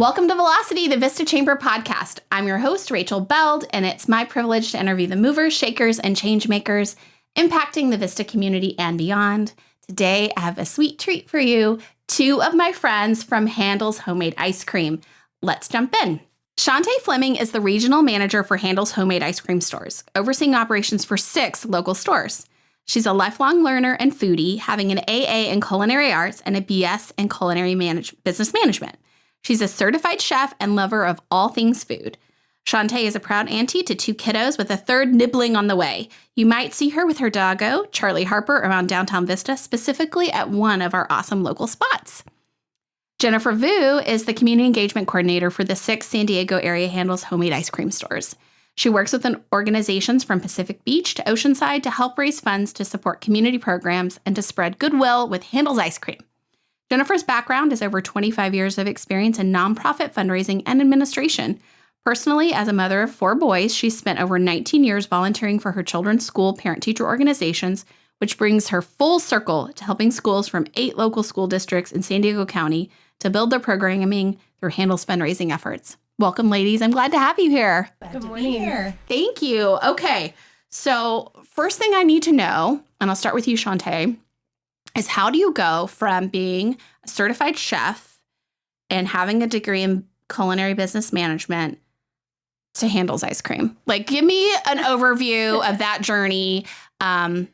Welcome to Velocity, the Vista Chamber podcast. I'm your host, Rachel Beld, and it's my privilege to interview the movers, shakers, and change makers impacting the Vista community and beyond. Today, I have a sweet treat for you, two of my friends from Handel's Homemade Ice Cream. Let's jump in. Shawnta Fleming is the regional manager for Handel's Homemade Ice Cream stores, overseeing operations for 6 local stores. She's a lifelong learner and foodie, having an AA in culinary arts and a BS in culinary business management. She's a certified chef and lover of all things food. Shawnta is a proud auntie to 2 kiddos with a third nibbling on the way. You might see her with her doggo, Charlie Harper, around downtown Vista, specifically at one of our awesome local spots. Jennifer Vu is the community engagement coordinator for the 6 San Diego area Handel's Homemade Ice Cream stores. She works with organizations from Pacific Beach to Oceanside to help raise funds to support community programs and to spread goodwill with Handel's Ice Cream. Jennifer's background is over 25 years of experience in nonprofit fundraising and administration. Personally, as a mother of 4 boys, she's spent over 19 years volunteering for her children's school parent-teacher organizations, which brings her full circle to helping schools from 8 local school districts in San Diego County to build their programming through Handel's fundraising efforts. Welcome, ladies. I'm glad to have you here. Good morning. Thank you. Okay, so first thing I need to know, and I'll start with you, Shawnta, is how do you go from being a certified chef and having a degree in culinary business management to Handel's Ice Cream? Like, give me an overview of that journey. I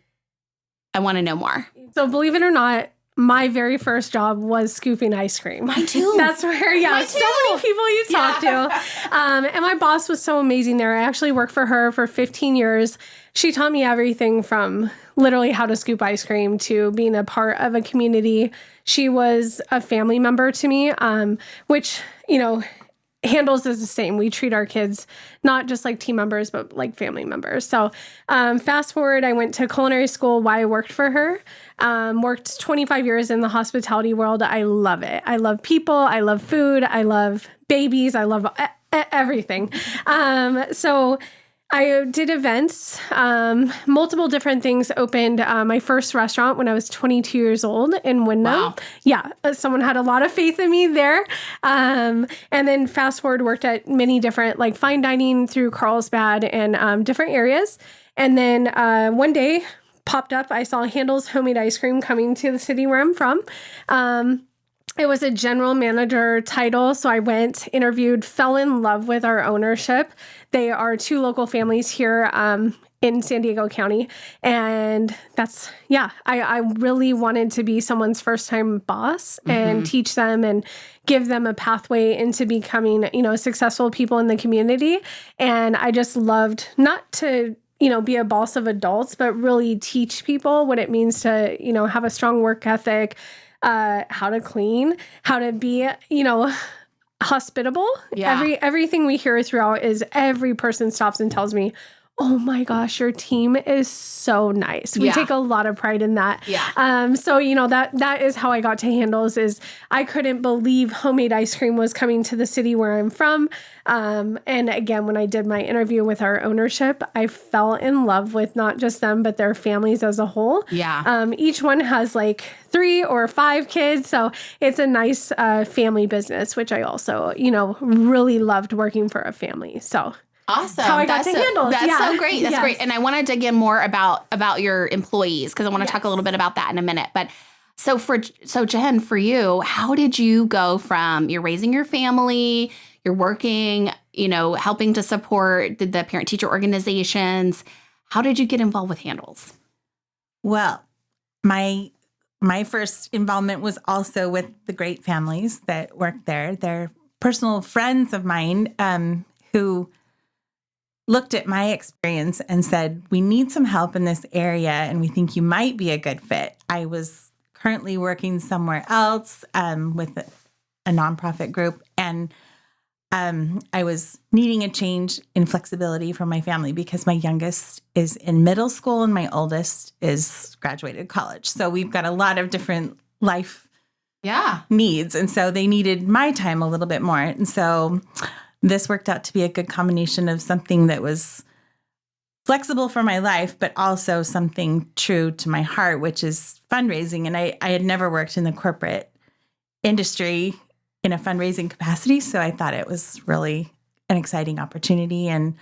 want to know more. So believe it or not, my very first job was scooping ice cream. Mine too. That's where, so many people you talk to. And my boss was so amazing there. I actually worked for her for 15 years. She taught me everything from literally how to scoop ice cream to being a part of a community. She was a family member to me, which, Handel's is the same. We treat our kids not just like team members, but like family members. So fast forward, I went to culinary school while I worked for her. Worked 25 years in the hospitality world. I love it. I love people. I love food. I love babies. I love everything. So I did events, multiple different things. Opened my first restaurant when I was 22 years old in Wyndham. Wow. Yeah, someone had a lot of faith in me there. And then fast forward, worked at many different like fine dining through Carlsbad and different areas. And then one day popped up, I saw Handel's Homemade Ice Cream coming to the city where I'm from. It was a general manager title. So I went, interviewed, fell in love with our ownership. They are 2 local families here in San Diego County. And that's, I really wanted to be someone's first time boss and teach them and give them a pathway into becoming, successful people in the community. And I just loved not to be a boss of adults, but really teach people what it means to, have a strong work ethic, how to clean, how to be, hospitable. Yeah. Everything we hear throughout is every person stops and tells me, oh my gosh, your team is so nice. We take a lot of pride in that. Yeah. So, that is how I got to Handel's is I couldn't believe homemade ice cream was coming to the city where I'm from. And again, when I did my interview with our ownership, I fell in love with not just them, but their families as a whole. Yeah. Each one has like 3 or 5 kids. So it's a nice family business, which I also, really loved working for a family. So awesome. That's how I got to Handel's. That's so great. That's Yes. great. And I want to dig in more about your employees because I want to talk a little bit about that in a minute. But so Jen, for you, how did you go from you're raising your family, you're working, helping to support the parent-teacher organizations. How did you get involved with Handel's? Well, my first involvement was also with the great families that work there. They're personal friends of mine who looked at my experience and said, we need some help in this area and we think you might be a good fit. I was currently working somewhere else with a nonprofit group, and I was needing a change in flexibility for my family because my youngest is in middle school and my oldest is graduated college. So we've got a lot of different life needs. And so they needed my time a little bit more. And so this worked out to be a good combination of something that was flexible for my life, but also something true to my heart, which is fundraising. And I had never worked in the corporate industry in a fundraising capacity. So I thought it was really an exciting opportunity. And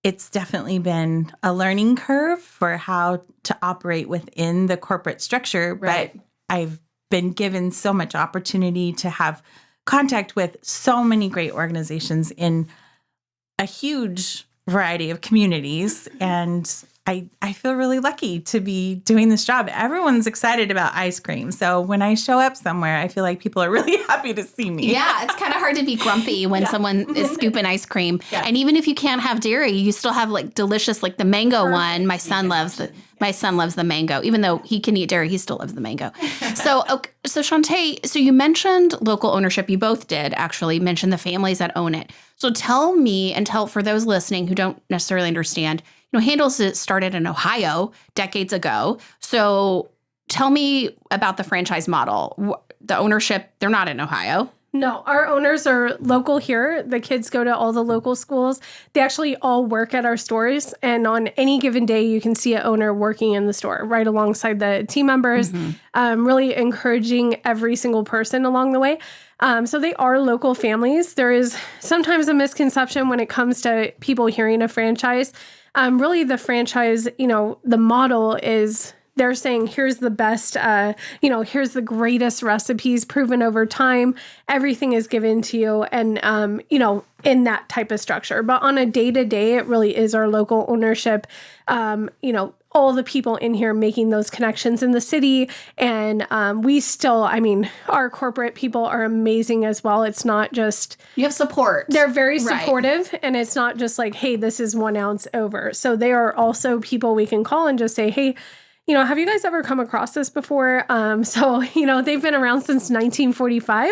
it's definitely been a learning curve for how to operate within the corporate structure. Right. But I've been given so much opportunity to have contact with so many great organizations in a huge variety of communities. And I feel really lucky to be doing this job. Everyone's excited about ice cream. So when I show up somewhere, I feel like people are really happy to see me. Yeah, it's kind of hard to be grumpy when someone is scooping ice cream. Yeah. And even if you can't have dairy, you still have like delicious, like the mango one. My son loves the mango. Even though he can eat dairy, he still loves the mango. So Shawnta, so you mentioned local ownership. You both did actually mention the families that own it. So tell me, and tell for those listening who don't necessarily understand, Handel's started in Ohio decades ago. So tell me about the franchise model. The ownership, they're not in Ohio. No, our owners are local here. The kids go to all the local schools. They actually all work at our stores. And on any given day, you can see an owner working in the store right alongside the team members, really encouraging every single person along the way. So they are local families. There is sometimes a misconception when it comes to people hearing a franchise. Really, the franchise, the model is they're saying, here's the best, here's the greatest recipes proven over time. Everything is given to you and, in that type of structure. But on a day-to-day, it really is our local ownership, all the people in here making those connections in the city. And we still, our corporate people are amazing as well. It's not just... You have support. They're very supportive. Right. And it's not just like, hey, this is 1 ounce over. So they are also people we can call and just say, hey, have you guys ever come across this before? They've been around since 1945.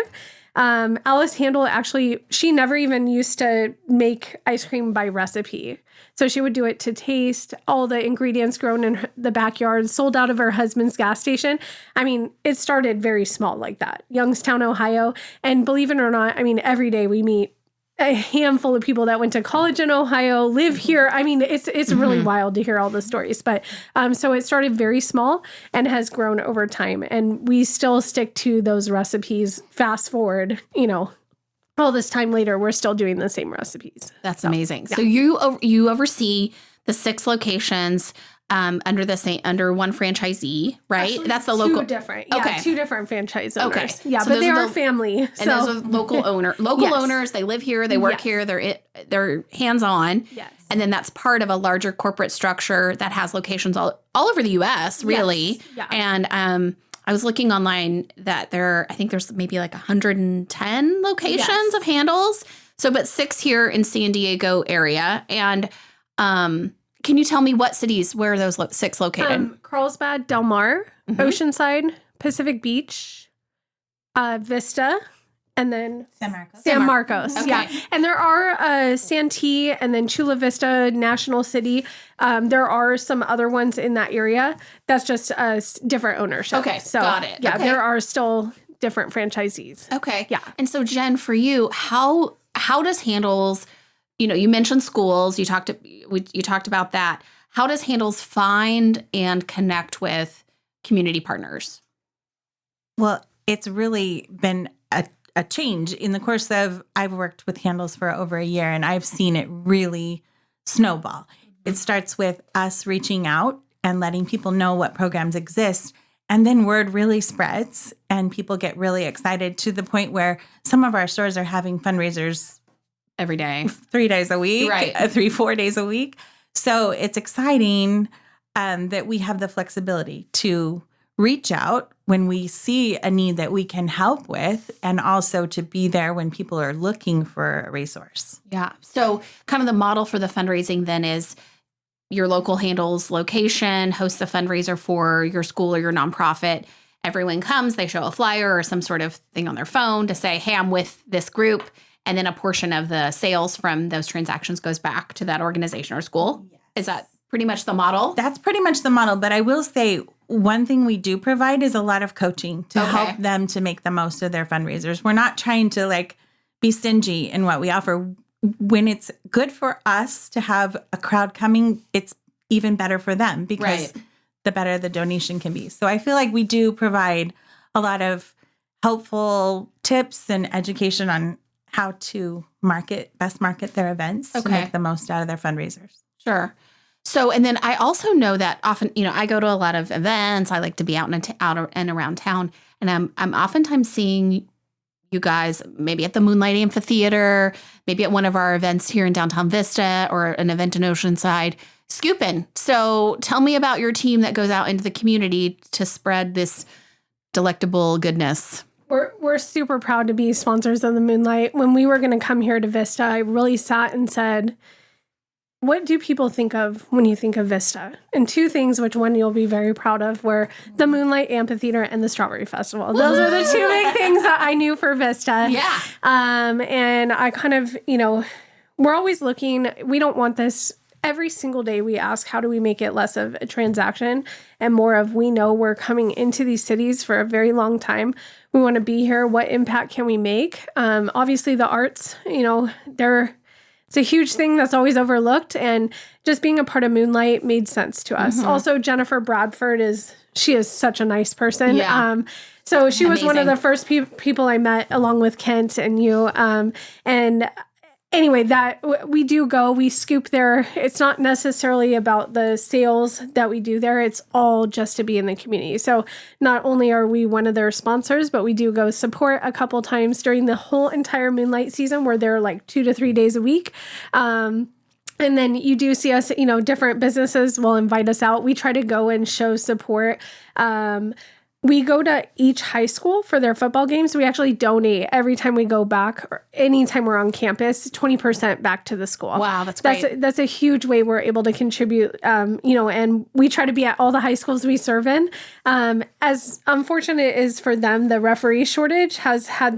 Alice Handel, actually, she never even used to make ice cream by recipe. So she would do it to taste, all the ingredients grown in the backyard, sold out of her husband's gas station. It started very small like that. Youngstown, Ohio. And believe it or not, every day we meet a handful of people that went to college in Ohio, live here. It's really wild to hear all the stories. But so it started very small and has grown over time. And we still stick to those recipes. Fast forward, all this time later, we're still doing the same recipes. That's amazing. Yeah. So you oversee the 6 locations under one franchisee, right? Actually, that's the local. 2 different. Yeah, okay. 2 different franchise owners. Okay. Yeah, so but they are family. And those are local owners. They live here. They work here. They're hands-on. Yes. And then that's part of a larger corporate structure that has locations all over the U.S., really. Yes. Yeah. And I was looking online that I think there's maybe like 110 locations of Handels. So, but 6 here in San Diego area. And can you tell me what cities, where are those 6 located? Carlsbad, Del Mar, Oceanside, Pacific Beach, Vista, and then San Marcos. Okay. Yeah. And there are Santee and then Chula Vista, National City. There are some other ones in that area. That's just different ownership. Okay, so got it. Yeah, okay. There are still different franchisees. Okay. Yeah. And so Jen, for you, how does Handels, you mentioned schools, you talked about that. How does Handels find and connect with community partners? Well, it's really been a change in the course of, I've worked with Handels for over a year and I've seen it really snowball. It starts with us reaching out and letting people know what programs exist. And then word really spreads and people get really excited to the point where some of our stores are having fundraisers every day, 3 days a week, right. 4 days a week. So it's exciting that we have the flexibility to reach out when we see a need that we can help with, and also to be there when people are looking for a resource. Yeah. So kind of the model for the fundraising then is your local Handels location hosts a fundraiser for your school or your nonprofit. Everyone comes, they show a flyer or some sort of thing on their phone to say, hey, I'm with this group. And then a portion of the sales from those transactions goes back to that organization or school. Yes. Is that pretty much the model? That's pretty much the model. But I will say one thing we do provide is a lot of coaching to help them to make the most of their fundraisers. We're not trying to be stingy in what we offer. When it's good for us to have a crowd coming, it's even better for them because the better the donation can be. So I feel like we do provide a lot of helpful tips and education on how to best market their events to make the most out of their fundraisers. Sure. So, and then I also know that often, I go to a lot of events. I like to be out and around town, and I'm oftentimes seeing you guys maybe at the Moonlight Amphitheatre, maybe at one of our events here in downtown Vista or an event in Oceanside, scooping. So tell me about your team that goes out into the community to spread this delectable goodness. We're super proud to be sponsors of the Moonlight. When we were going to come here to Vista, I really sat and said, what do people think of when you think of Vista? And two things, which one you'll be very proud of, were the Moonlight Amphitheatre and the Strawberry Festival. Those are the two big things that I knew for Vista. Yeah. And I kind of, we're always looking. We don't want this. Every single day we ask, how do we make it less of a transaction and more of, we know we're coming into these cities for a very long time. We want to be here. What impact can we make? Obviously, the arts, it's a huge thing that's always overlooked, and just being a part of Moonlight made sense to us. Mm-hmm. Also, Jennifer Bradford is such a nice person. Yeah. So she was one of the first people I met, along with Kent and you. And anyway, that we do go, we scoop there. It's not necessarily about the sales that we do there. It's all just to be in the community. So not only are we one of their sponsors, but we do go support a couple times during the whole entire Moonlight season, where they're like 2 to 3 days a week. And then you do see us, different businesses will invite us out. We try to go and show support. We go to each high school for their football games. We actually donate every time we go back, or anytime we're on campus, 20% back to the school. Wow, that's great. That's a huge way we're able to contribute, and we try to be at all the high schools we serve in. As unfortunate as for them, the referee shortage has had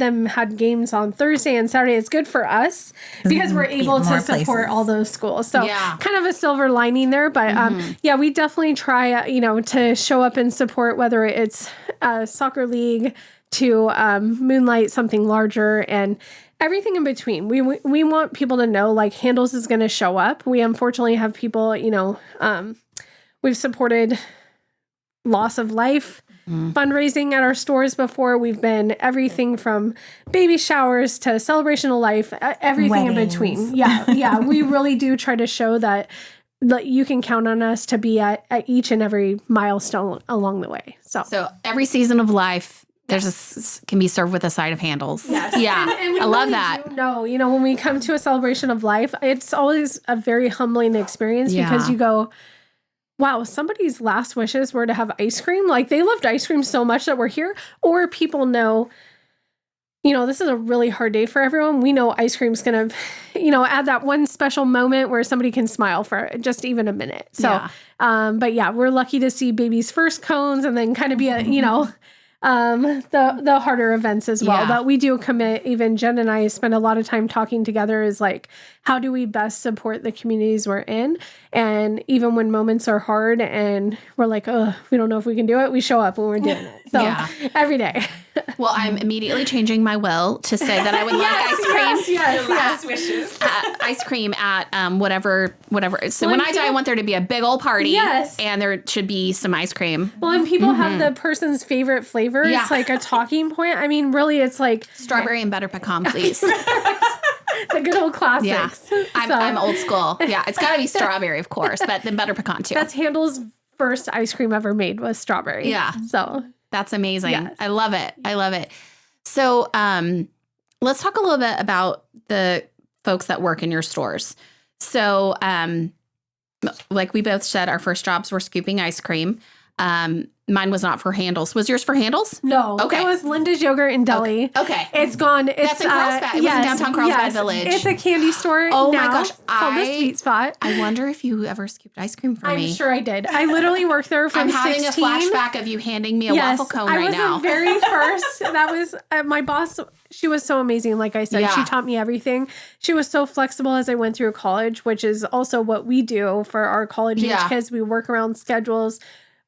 games on Thursday and Saturday. It's good for us because we're able to support all those schools. So kind of a silver lining there. But we definitely try, to show up and support, whether it's soccer league to Moonlight, something larger, and everything in between. We want people to know, like, Handel's is going to show up. We unfortunately have people, we've supported loss of life fundraising at our stores before. We've been everything from baby showers to celebration of life, everything Weddings. In between. Yeah. We really do try to show that you can count on us to be at each and every milestone along the way. So every season of life, can be served with a side of Handels. Yes. Yeah. And we I love really that. No, when we come to a celebration of life, it's always a very humbling experience because you go, wow, somebody's last wishes were to have ice cream. Like, they loved ice cream so much that we're here. Or people know, this is a really hard day for everyone. We know ice cream's going to, add that one special moment where somebody can smile for just even a minute. So, we're lucky to see baby's first cones and then kind of be the harder events as well. But we do commit, even Jen and I spend a lot of time talking together, is like, how do we best support the communities we're in? And even when moments are hard and we're like, oh, we don't know if we can do it, we show up when we're doing it. So every day. Well, I'm immediately changing my will to say that I would like ice cream. Yes. Last wishes. Ice cream at whatever. So when I die, I want there to be a big old party. Yes. And there should be some ice cream. Well, and people have the person's favorite flavor. Yeah. It's like a talking point. I mean, really, it's like Strawberry and butter pecan, please. the good old classics. Yeah. I'm old school. Yeah, it's got to be strawberry, of course, but then butter pecan too. That's Handel's first ice cream ever made was strawberry. Yeah. So that's amazing. Yes. I love it. So let's talk a little bit about the folks that work in your stores. So like we both said, our first jobs were scooping ice cream. Mine was not for Handel's. Was yours for Handel's? no, Okay. it was Linda's Yogurt in Deli. Okay. It's gone. It's That's in Carlsbad. It was in downtown Carlsbad Village. It's a candy store. Oh my now gosh, called the Sweet Spot. I wonder if you ever scooped ice cream for me. I'm sure I did. I literally worked there from I'm having 16. a flashback of you handing me a waffle cone right now. I was the very first. That was my boss. She was so amazing. Like I said, she taught me everything. She was so flexible as I went through college, which is also what we do for our college age kids. We work around schedules.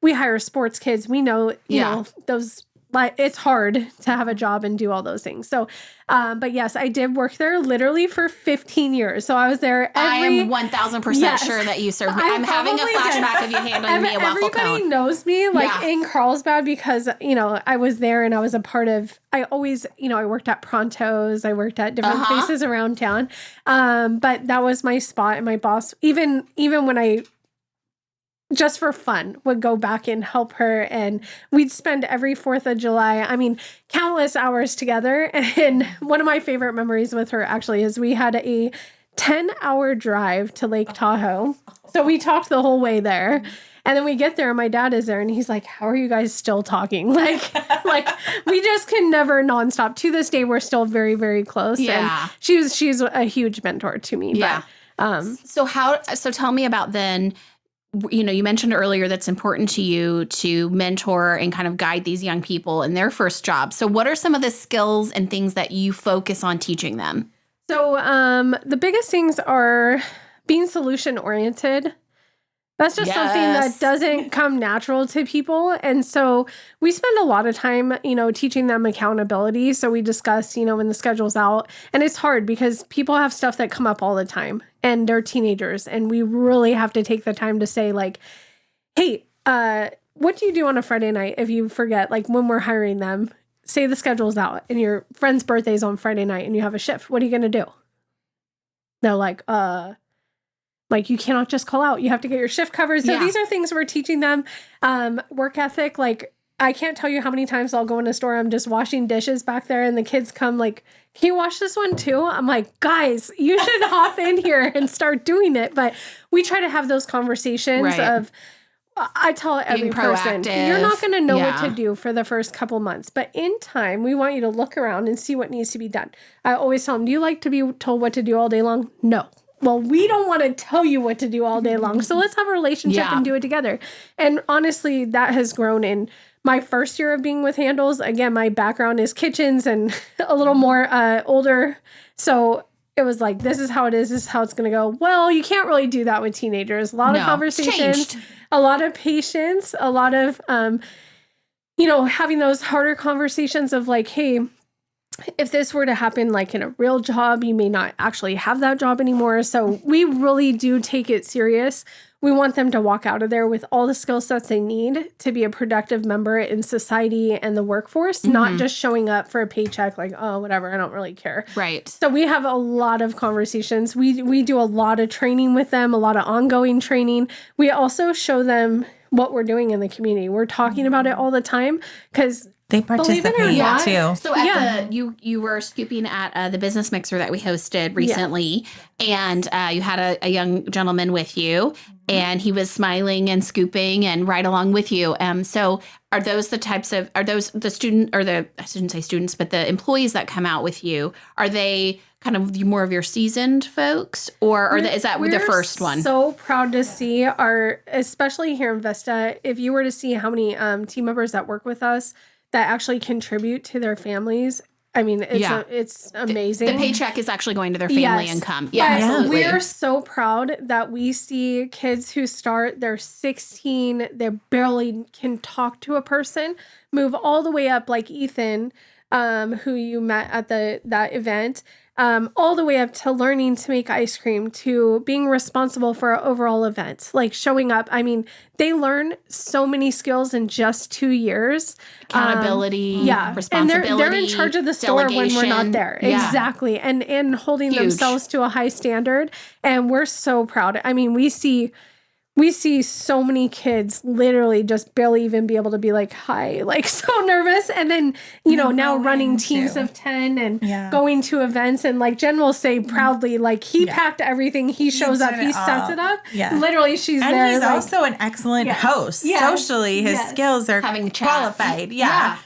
We hire sports kids. We know, you know, those like it's hard to have a job and do all those things. So, but yes, I did work there literally for 15 years. So I was there I am 1,000% sure that you served me. I'm having a flashback of you handling me a waffle cone. Everybody knows me in Carlsbad because, I was there and I was a part of, I always, I worked at Pronto's. I worked at different places around town. But that was my spot, and my boss, even when I, just for fun, would go back and help her. And we'd spend every 4th of July, countless hours together. And one of my favorite memories with her actually is we had a 10-hour drive to Lake Tahoe. So we talked the whole way there. And then we get there and my dad is there and he's like, how are you guys still talking? Like we just can never nonstop. To this day, we're still very, very close. Yeah. And she's a huge mentor to me. Yeah. But, so tell me about then, you mentioned earlier that's important to you to mentor and kind of guide these young people in their first job. So what are some of the skills and things that you focus on teaching them? So the biggest things are being solution oriented. That's just something that doesn't come natural to people. And so we spend a lot of time, teaching them accountability. So we discuss, when the schedule's out. And it's hard because people have stuff that come up all the time and they're teenagers. And we really have to take the time to say like, hey, what do you do on a Friday night if you forget, like when we're hiring them, say the schedule's out and your friend's birthday's on Friday night and you have a shift. What are you going to do? They're like, you cannot just call out. You have to get your shift covered. So these are things we're teaching them. Work ethic. Like, I can't tell you how many times I'll go in a store. I'm just washing dishes back there and the kids come like, can you wash this one too? I'm like, guys, you should hop in here and start doing it. But we try to have those conversations of, I tell every person, you're not going to know what to do for the first couple months. But in time, we want you to look around and see what needs to be done. I always tell them, do you like to be told what to do all day long? No. Well, we don't want to tell you what to do all day long. So let's have a relationship and do it together. And honestly, that has grown in my first year of being with Handels. Again, my background is kitchens and a little more older. So it was like, this is how it is. This is how it's going to go. Well, you can't really do that with teenagers. A lot of conversations, a lot of patience, a lot of, having those harder conversations of like, hey, if this were to happen like in a real job, you may not actually have that job anymore. So we really do take it serious. We want them to walk out of there with all the skill sets they need to be a productive member in society and the workforce, not just showing up for a paycheck like, oh, whatever, I don't really care. Right. So we have a lot of conversations. We do a lot of training with them, a lot of ongoing training. We also show them what we're doing in the community. We're talking about it all the time because they participate too. So you were scooping at the business mixer that we hosted recently, and you had a young gentleman with you, and he was smiling and scooping and right along with you. So are those the student, or I shouldn't say students, but the employees that come out with you? Are they kind of more of your seasoned folks, or is that the first one? So proud to see especially here in Vista, if you were to see how many team members that work with us that actually contribute to their families. I mean, it's amazing. The paycheck is actually going to their family income. Yeah, absolutely. We are so proud that we see kids who they're 16, they barely can talk to a person, move all the way up like Ethan, who you met at that event, all the way up to learning to make ice cream, to being responsible for an overall event, like showing up. I mean, they learn so many skills in just 2 years. Accountability, responsibility, and they're in charge of the store when we're not there. Yeah. Exactly. And holding themselves to a high standard. And we're so proud. I mean, we see so many kids literally just barely even be able to be like, hi, like so nervous. And then, now running teams of 10 and going to events. And like Jen will say proudly, like he packed everything. He shows up, he sets it up. Yeah. Literally she's and there. And he's also an excellent host. Socially, his skills are qualified. Yeah.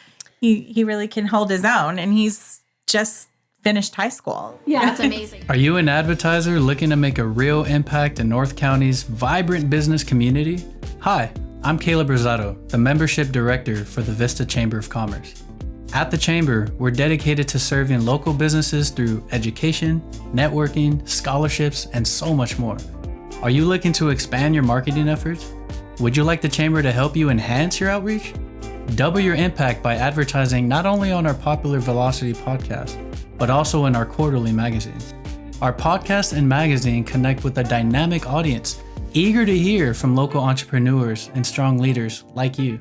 He really can hold his own, and he's just finished high school. Yeah, that's amazing. Are you an advertiser looking to make a real impact in North County's vibrant business community? Hi, I'm Caleb Rosado, the Membership Director for the Vista Chamber of Commerce. At the Chamber, we're dedicated to serving local businesses through education, networking, scholarships, and so much more. Are you looking to expand your marketing efforts? Would you like the Chamber to help you enhance your outreach? Double your impact by advertising not only on our popular Velocity podcast, but also in our quarterly magazines. Our podcast and magazine connect with a dynamic audience eager to hear from local entrepreneurs and strong leaders like you.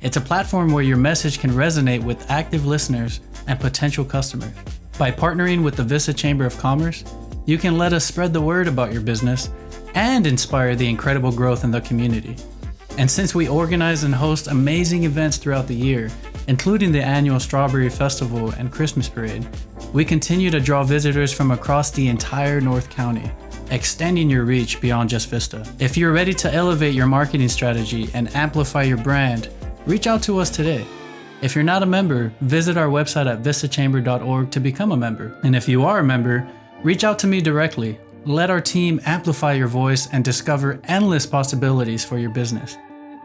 It's a platform where your message can resonate with active listeners and potential customers. By partnering with the Vista Chamber of Commerce, you can let us spread the word about your business and inspire the incredible growth in the community. And since we organize and host amazing events throughout the year, including the annual Strawberry Festival and Christmas Parade, we continue to draw visitors from across the entire North County, extending your reach beyond just Vista. If you're ready to elevate your marketing strategy and amplify your brand, reach out to us today. If you're not a member, visit our website at vistachamber.org to become a member. And if you are a member, reach out to me directly. Let our team amplify your voice and discover endless possibilities for your business.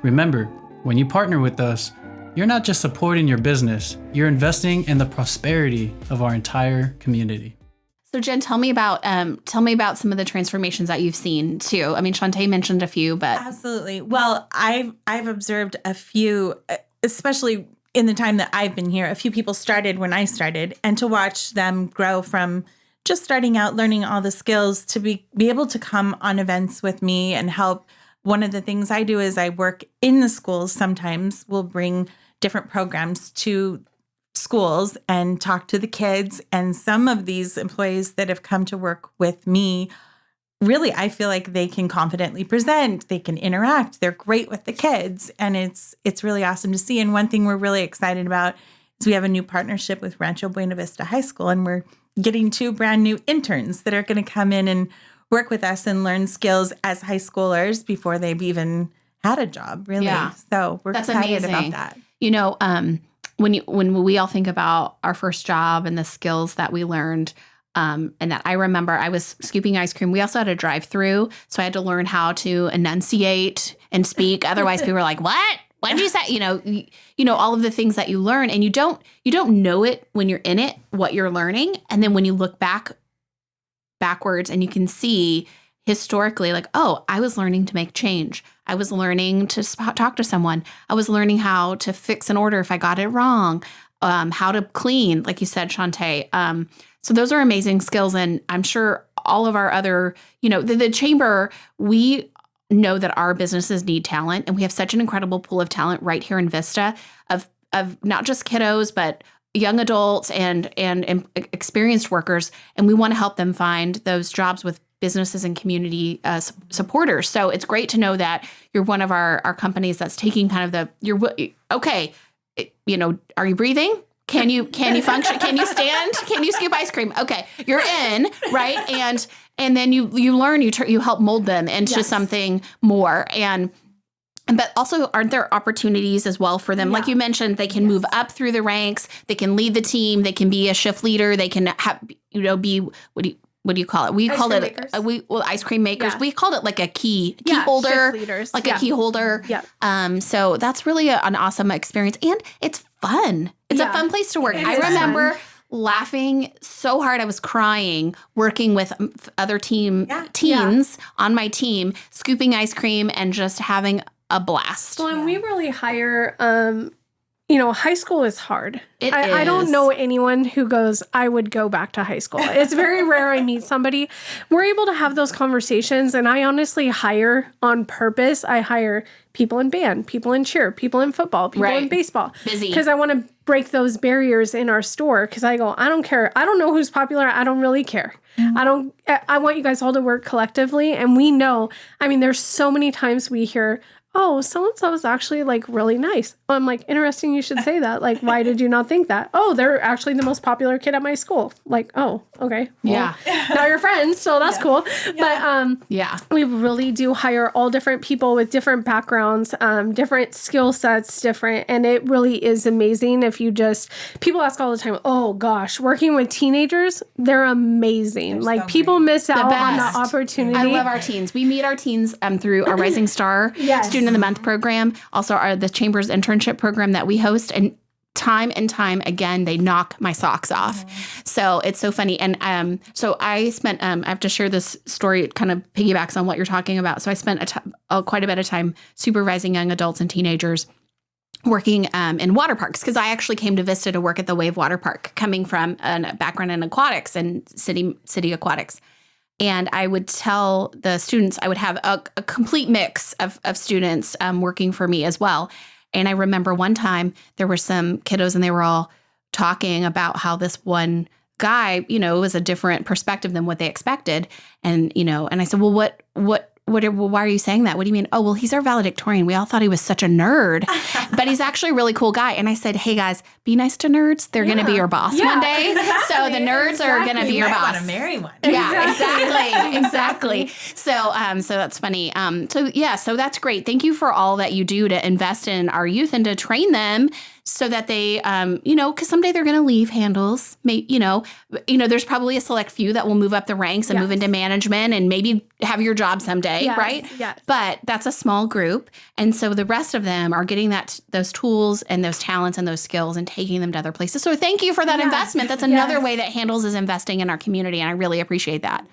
Remember, when you partner with us, you're not just supporting your business, you're investing in the prosperity of our entire community. So Jen, tell me about some of the transformations that you've seen too. I mean, Shawnta mentioned a few, but Absolutely. Well, I've observed a few, especially in the time that I've been here. A few people started when I started, and to watch them grow from just starting out, learning all the skills, to be able to come on events with me and help. One of the things I do is I work in the schools. Sometimes we'll bring different programs to schools and talk to the kids. And some of these employees that have come to work with me, really, I feel like they can confidently present, they can interact, they're great with the kids. And it's really awesome to see. And one thing we're really excited about is we have a new partnership with Rancho Buena Vista High School, and we're getting 2 brand new interns that are going to come in and work with us and learn skills as high schoolers before they've even had a job, really. Yeah. So we're That's excited amazing. about that. You know, when we all think about our first job and the skills that we learned, and that I remember I was scooping ice cream. We also had a drive-through, so I had to learn how to enunciate and speak. Otherwise, people were like, "What? What did you say?" You know, all of the things that you learn, and you don't know it when you're in it, what you're learning, and then when you look backwards, and you can see historically, like, oh, I was learning to make change. I was learning to talk to someone. I was learning how to fix an order if I got it wrong. How to clean, like you said, Shawnta. So those are amazing skills. And I'm sure all of our other, the chamber, we know that our businesses need talent. And we have such an incredible pool of talent right here in Vista of not just kiddos, but young adults and experienced workers. And we want to help them find those jobs with businesses and community supporters. So it's great to know that you're one of our companies that's taking kind of okay, are you breathing? Can you function? Can you stand? Can you scoop ice cream? Okay, you're in, right? And then you learn, you help mold them into something more. But also, aren't there opportunities as well for them? Yeah. Like you mentioned, they can move up through the ranks. They can lead the team. They can be a shift leader. They can be what do you call it? We called it ice cream makers. Yeah. We called it like a key holder, leaders. Like a key holder. Yeah. So that's really an awesome experience, and it's fun. It's a fun place to work. I remember laughing so hard I was crying working with other teens on my team, scooping ice cream and just having a blast. Well, and we really hire. High school is hard. I don't know anyone who goes, I would go back to high school. It's very rare I meet somebody. We're able to have those conversations, and I honestly hire on purpose. I hire people in band, people in cheer, people in football, people in baseball. Busy. Because I want to break those barriers in our store, because I go, I don't care. I don't know who's popular. I don't really care. Mm-hmm. I want you guys all to work collectively, and we know, there's so many times we hear, oh, so-and-so is actually really nice. I'm like, interesting you should say that. Like, why did you not think that? Oh, they're actually the most popular kid at my school. Like, oh, okay. Well, now you're friends, so that's cool. But we really do hire all different people with different backgrounds, different skill sets, and it really is amazing. People ask all the time, oh gosh, working with teenagers, they're amazing. They're people miss out on the opportunity. I love our teens. We meet our teens through our Rising Star Student of the Month program, also the Chamber's internship program that we host, and time again they knock my socks off. So it's so funny. And so I spent I have to share this story. It kind of piggybacks on what you're talking about. So I spent quite a bit of time supervising young adults and teenagers working in water parks, because I actually came to Vista to work at the Wave Water Park, coming from a background in aquatics and city aquatics. And I would tell the students, I would have a complete mix of students working for me as well. And I remember one time there were some kiddos and they were all talking about how this one guy, was a different perspective than what they expected. And, and I said, well, why are you saying that? What do you mean? Oh, well, he's our valedictorian. We all thought he was such a nerd, but he's actually a really cool guy. And I said, hey guys, be nice to nerds. They're going to be your boss one day. Exactly, so the nerds are going to be your boss. Want to marry one. Yeah, exactly. So that's funny. So that's great. Thank you for all that you do to invest in our youth and to train them so that they, because someday they're going to leave Handels. There's probably a select few that will move up the ranks and move into management and maybe have your job someday, right? Yes. But that's a small group. And so the rest of them are getting those tools and those talents and those skills and taking them to other places. So thank you for that investment. That's another way that Handels is investing in our community, and I really appreciate that.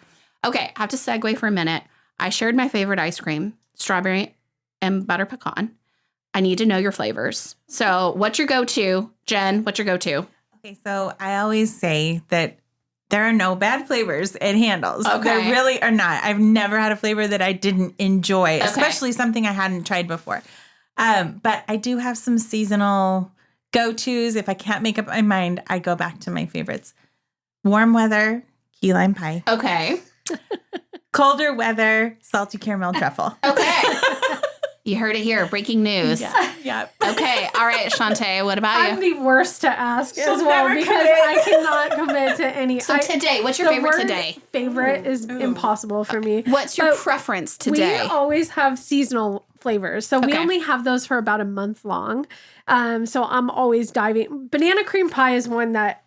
Okay, I have to segue for a minute. I shared my favorite ice cream, strawberry and butter pecan. I need to know your flavors. So what's your go-to? Jen, what's your go-to? Okay, so I always say that there are no bad flavors at Handels. Okay. There really are not. I've never had a flavor that I didn't enjoy, especially something I hadn't tried before. But I do have some seasonal go-tos. If I can't make up my mind, I go back to my favorites. Warm weather, key lime pie. Okay. Colder weather, salty caramel truffle. Okay. You heard it here. Breaking news. Yeah. Okay. All right, Shawnta, what about I'm you? the worst to ask as well because I cannot commit to any. So today, what's your favorite today? Favorite is impossible for me. What's your preference today? We always have seasonal flavors. So we only have those for about a month long. So I'm always diving. Banana cream pie is one that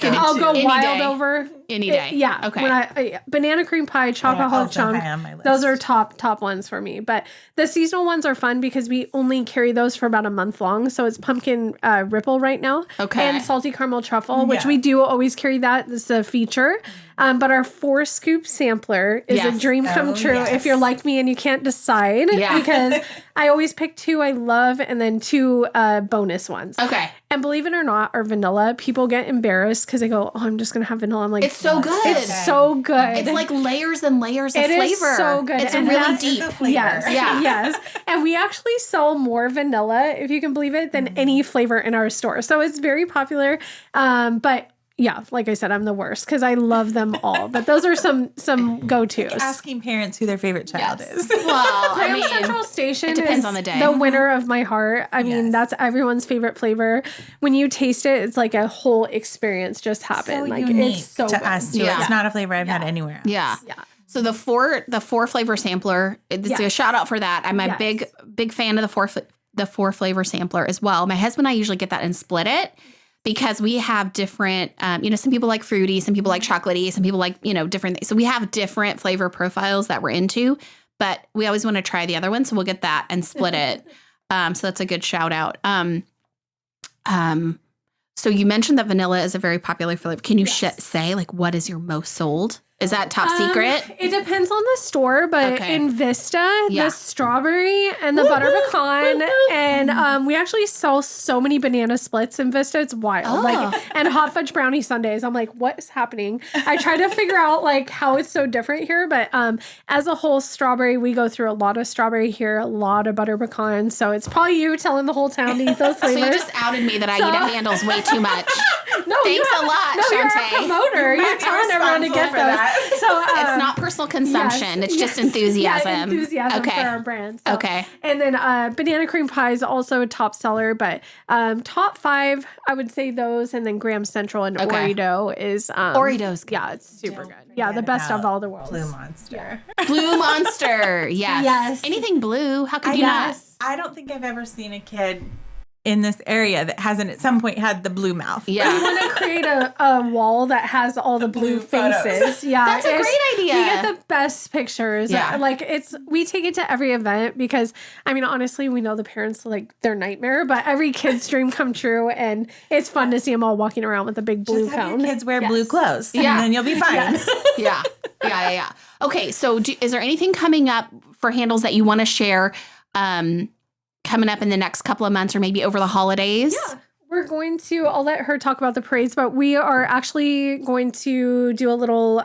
I'll go wild over any day. Yeah. Okay. When banana cream pie, chocolate chunk, those are top ones for me. But the seasonal ones are fun because we only carry those for about a month long. So it's pumpkin ripple right now. Okay. And salty caramel truffle, which we do always carry that. This is a feature. But our 4-scoop sampler is a dream come true if you're like me and you can't decide. Yeah. Because I always pick 2 I love and then 2 bonus ones. Okay. And believe it or not, our vanilla, people get embarrassed because they go, oh, I'm just going to have vanilla. I'm like, it's so good. It's so good. It's like layers and layers of flavor. It is so good. It's and really deep. Yes. Yeah. Yes. And we actually sell more vanilla, if you can believe it, than any flavor in our store. So it's very popular. But yeah, like I said, I'm the worst because I love them all. But those are some go-tos. Like asking parents who their favorite child is. Well, Grand Central Station it depends is on the day. The winner of my heart. I mean, that's everyone's favorite flavor. When you taste it, it's like a whole experience just happened. So like unique it's so to good. us too. Yeah. It's not a flavor I've had anywhere else. Yeah. Yeah. So the four flavor sampler, it's a shout out for that. I'm a big fan of the 4 flavor sampler as well. My husband and I usually get that and split it because we have different, some people like fruity, some people like chocolatey, some people like, different things. So we have different flavor profiles that we're into, but we always want to try the other one. So we'll get that and split it. So that's a good shout out. So you mentioned that vanilla is a very popular flavor. Can you say what is your most sold? Is that top secret? It depends on the store, but in Vista, the strawberry and the butter pecan, and we actually sell so many banana splits in Vista. It's wild. And hot fudge brownie sundaes. I'm like, what is happening? I try to figure out how it's so different here, but as a whole, strawberry, we go through a lot of strawberry here, a lot of butter pecan. So it's probably you telling the whole town to eat those flavors. So you just outed me that I eat at Handels way too much. No, thanks a lot, Shawnta. You're a promoter. You're telling everyone to get those. So it's not personal consumption. It's just enthusiasm. Yeah, enthusiasm for our brand. So. Okay. And then banana cream pie is also a top seller, but top 5, I would say those, and then Graham Central and Oreo is Oreo's good. Yeah, it's super good. Yeah, the best of all the worlds. Blue Monster. Blue Monster. Yes. Anything blue. How could you not? I don't think I've ever seen a kid in this area that hasn't at some point had the blue mouth. Yeah. We want to create a wall that has all the blue faces. Yeah. That's a great idea. We get the best pictures. Yeah. We take it to every event because, honestly, we know the parents, their nightmare, but every kid's dream come true, and it's fun to see them all walking around with a big blue Just have cone. your kids wear blue clothes, and Yeah. then you'll be fine. Yes. Yeah. Okay, so is there anything coming up for Handels that you want to share? coming up in the next couple of months or maybe over the holidays? Yeah. We're going to, I'll let her talk about the parades, but we are actually going to do a little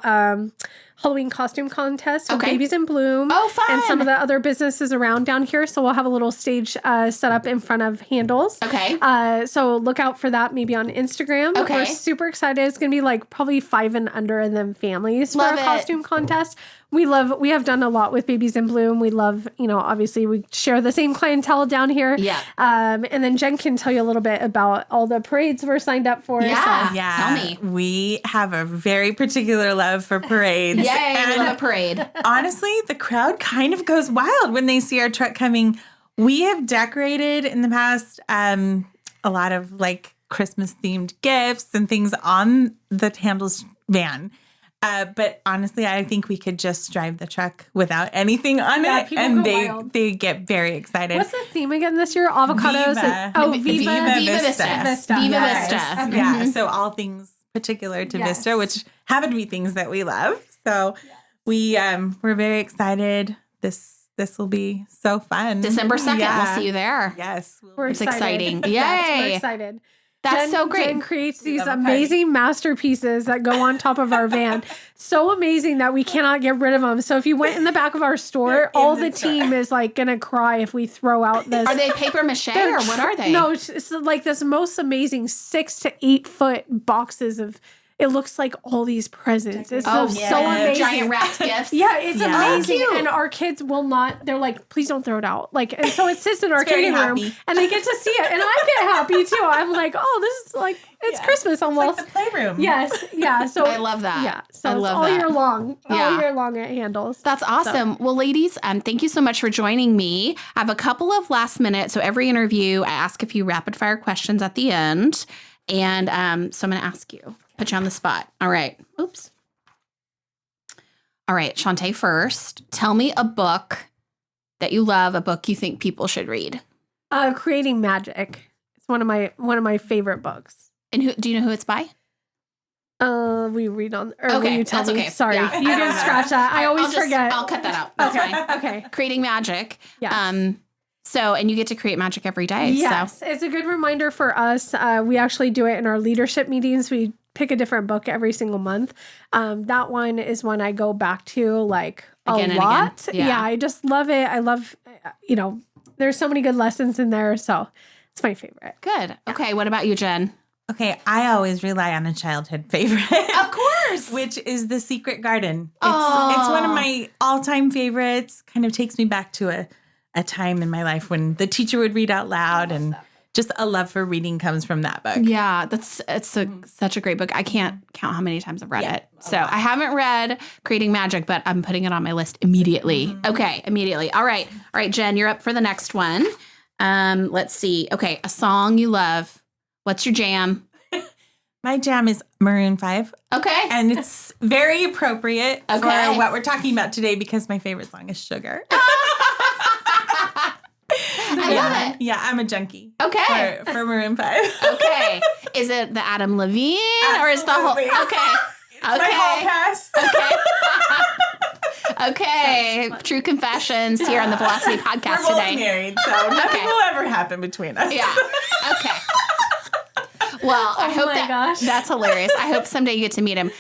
Halloween costume contest with Babies in Bloom. Oh, fun. And some of the other businesses around down here. So we'll have a little stage set up in front of Handel's. Okay. So look out for that maybe on Instagram. Okay. We're super excited. It's going to be like probably 5 and under and then families Love for it. a costume contest. We have done a lot with Babies in Bloom. We love, obviously we share the same clientele down here. Yeah. And then Jen can tell you a little bit about all the parades we're signed up for. Yeah. So. Yeah. Tell me. We have a very particular love for parades. Yay, And love a parade. honestly, the crowd kind of goes wild when they see our truck coming. We have decorated in the past a lot of like Christmas themed gifts and things on the Handel's van. But honestly, I think we could just drive the truck without anything on Yeah, it, people and go wild. they get very excited. What's the theme again this year? Avocados. Viva. Viva. Viva Vista. Vista. Viva Yes. Vista. Okay. Yeah, so all things particular to Yes. Vista, which happen to be things that we love. So we're very excited. This will be so fun. December 2nd, Yeah. we'll see you there. Yes. We're It's excited. exciting. Yes, Yay. we're excited. That's so great. Jen creates these love a amazing masterpieces that go on top of our van. So amazing that we cannot get rid of them. So if you went in the back of our store, all the team is like going to cry if we throw out this. Are they paper mache or what are they? No, it's like this most amazing 6 to 8 foot boxes of. It looks like all these presents. It's so amazing. Giant wrapped gifts. Yeah, it's Yeah. amazing. Cute. And our kids will not, they're like, please don't throw it out. Like, and so it sits in our very kitchen room happy. and they get to see it. And I get happy too. I'm like, oh, this is like, it's Christmas It's almost. like the playroom. Yes. Yeah. So I love that. Yeah. So I it's love all that. year long. Yeah. All year long at Handles. That's awesome. Well, ladies, thank you so much for joining me. I have a couple of last minute. So every interview, I ask a few rapid fire questions at the end. And so I'm going to ask you, put you on the spot. All right. Oops. All right. Shawnta first. Tell me a book that you love, a book you think people should read. Creating Magic. It's one of my favorite books. And who do you know who it's by? We read on, or will Okay, you tell that's me? okay. Sorry. Yeah. You didn't scratch that. I always forget. I'll cut that out. That's fine. Okay. Creating Magic. Yes. So, and you get to create magic every day. Yes, So, it's a good reminder for us. We actually do it in our leadership meetings. We pick a different book every single month. That one is one I go back to like Again a and lot. again. Yeah. I just love it. I love, there's so many good lessons in there. So it's my favorite. good. Okay. What about you, Jen? Okay, I always rely on a childhood favorite. Of course. Which is The Secret Garden. Aw. It's one of my all-time favorites. Kind of takes me back to a time in my life when the teacher would read out loud, and just a love for reading comes from that book. Yeah, such a great book. I can't count how many times I've read it. So I haven't read Creating Magic, but I'm putting it on my list immediately. Okay, immediately. All right, Jen, you're up for the next one. Let's see. Okay, a song you love. What's your jam? My jam is Maroon 5. Okay. And it's very appropriate Okay. for what we're talking about today because my favorite song is Sugar. I love it. Yeah, I'm a junkie. Okay. For Maroon 5. Okay. Is it the Adam Levine or is the whole? Absolutely. Okay. My hall pass. Okay. True confessions here on the Velocity Podcast We're both today. married, so nothing will ever happen between us. Yeah. Okay. Well, I hope my gosh. that's hilarious. I hope someday you get to meet him.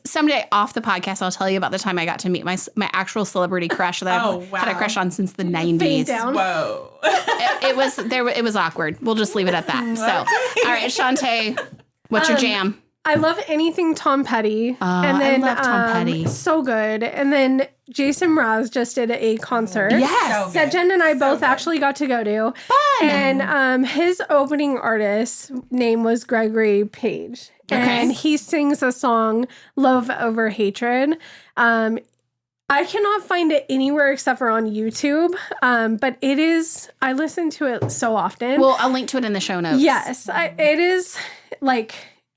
Someday off the podcast, I'll tell you about the time I got to meet my actual celebrity crush that I've had a crush on since the 90s. Fade down. Whoa. It was awkward. We'll just leave it at that. So, all right, Shawnta, what's your jam? I love anything Tom Petty. And then, I love Tom Petty. So good. And then Jason Mraz just did a concert. Yes. So That good. Jen and I both actually got to go to. Fun. And his opening artist name was Gregory Page. And he sings a song, Love Over Hatred. I cannot find it anywhere except for on YouTube. But it is, I listen to it so often. Well, I'll link to it in the show notes. Yes. It is like,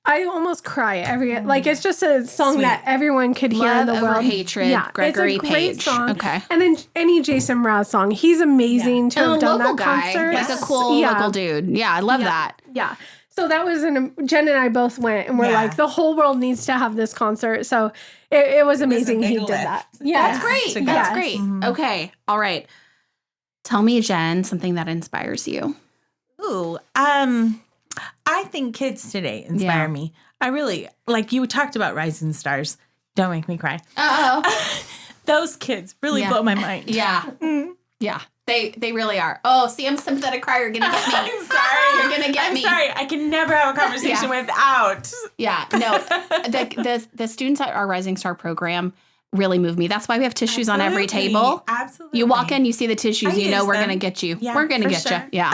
I almost cry it's just a song that everyone could hear Love in the Over world. Hatred, Gregory it's a great Page. song. Okay. And then any Jason Mraz song. He's amazing to And have a done local that guy, concert. like a cool local dude. Yeah, I love that. Yeah. So that was Jen and I both went and we're like, the whole world needs to have this concert. So it was amazing big he did lift. that. Yeah. That's great. to go. That's Yes. great. Okay. All right. Tell me, Jen, something that inspires you. Ooh, I think kids today inspire me. I really, like you talked about rising stars. Don't make me cry. Uh-oh. Those kids really blow my mind. Yeah. Yeah. They really are. Oh, see, I'm sympathetic crier. You're going to get me. I'm sorry. You're going to get me. I'm sorry. I can never have a conversation without. Yeah. No, the students at our Rising Star program really move me. That's why we have tissues on every table. Absolutely. You walk in, you see the tissues, you know we're going to get you. Yeah, we're going to get sure. you. Yeah.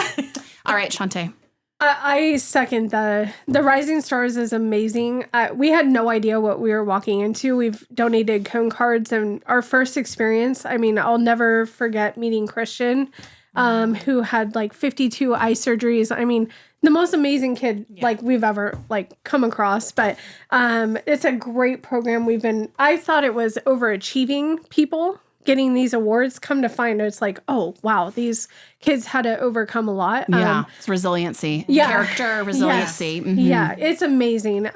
All right, Shawnta. I second the Rising Stars is amazing. We had no idea what we were walking into. We've donated cone cards, and our first experience, I mean, I'll never forget meeting Christian, who had like 52 eye surgeries. I mean, the most amazing kid like we've ever like come across. But it's a great program. I thought it was overachieving people getting these awards. Come to find it's like, oh, wow, these kids had to overcome a lot. It's resiliency. Yeah. Character, resiliency. Yes. Mm-hmm. Yeah, it's amazing.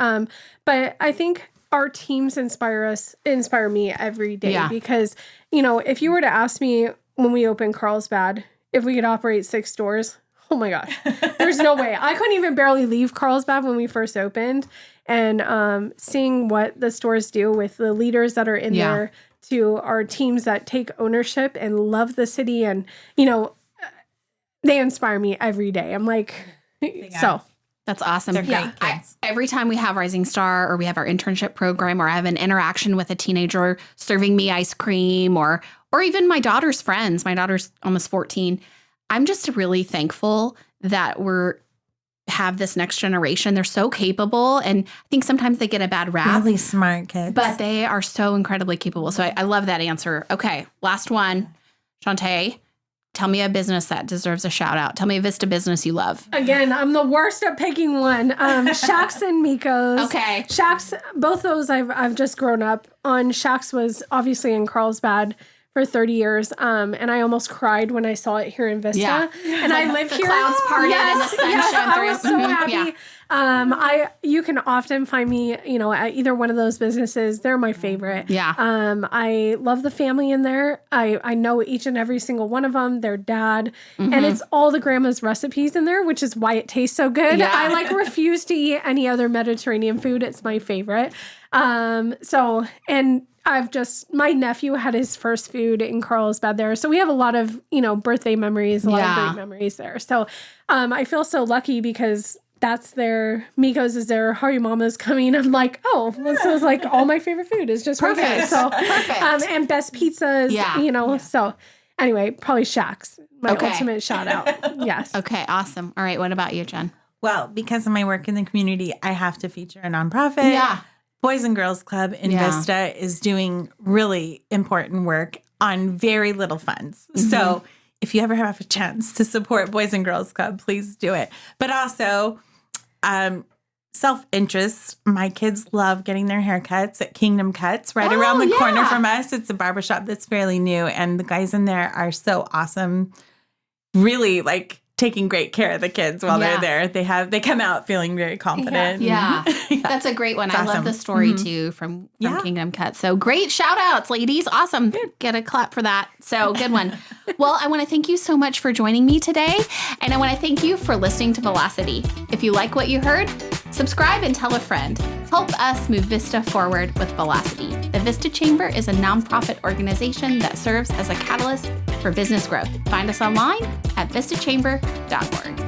But I think our teams inspire me every day because, if you were to ask me when we opened Carlsbad, if we could operate 6 stores, oh my gosh, there's no way. I couldn't even barely leave Carlsbad when we first opened. And seeing what the stores do with the leaders that are in there, to our teams that take ownership and love the city, and they inspire me every day. I'm like, so that's awesome. They're great kids. Every time we have Rising Star or we have our internship program or I have an interaction with a teenager serving me ice cream or even my daughter's friends, my daughter's almost 14, I'm just really thankful that have this next generation. They're so capable. And I think sometimes they get a bad rap. Really smart kids. But they are so incredibly capable. So I love that answer. Okay, last one. Shawnta, tell me a business that deserves a shout out. Tell me a Vista business you love. Again, I'm the worst at picking one. Shak's and Mikko's. Okay. Shak's, both those I've just grown up on. Shak's was obviously in Carlsbad for 30 years. And I almost cried when I saw it here in Vista. Yeah. And I live here. The clouds parted and the sun shone through. I was so happy. Yeah. You can often find me, at either one of those businesses. They're my favorite. Yeah. I love the family in there. I know each and every single one of them, their dad, and it's all the grandma's recipes in there, which is why it tastes so good. Yeah. I refuse to eat any other Mediterranean food. It's my favorite. My nephew had his first food in Carlsbad there. So we have a lot of, birthday memories, a lot of great memories there. So I feel so lucky because that's Mikko's is there, Hari Mama's coming. I'm like, oh, so it's like all my favorite food is just perfect. Right there. So, perfect. And best pizzas, so anyway, probably Shak's, my ultimate shout out. Yes. Okay, awesome. All right, what about you, Jen? Well, because of my work in the community, I have to feature a nonprofit. Yeah. Boys and Girls Club in Vista is doing really important work on very little funds. So if you ever have a chance to support Boys and Girls Club, please do it. But also, self-interest. My kids love getting their haircuts at Kingdom Cuts right around the corner from us. It's a barbershop that's fairly new, and the guys in there are so awesome. Really, taking great care of the kids while they're there. They come out feeling very confident. Yeah. That's a great one. I love the story too from Kingdom Cut. So great shout outs, ladies. Awesome. Get a clap for that. So good one. Well, I want to thank you so much for joining me today. And I want to thank you for listening to Velocity. If you like what you heard, subscribe and tell a friend. Help us move Vista forward with Velocity. The Vista Chamber is a nonprofit organization that serves as a catalyst for business growth. Find us online at vistachamber.org.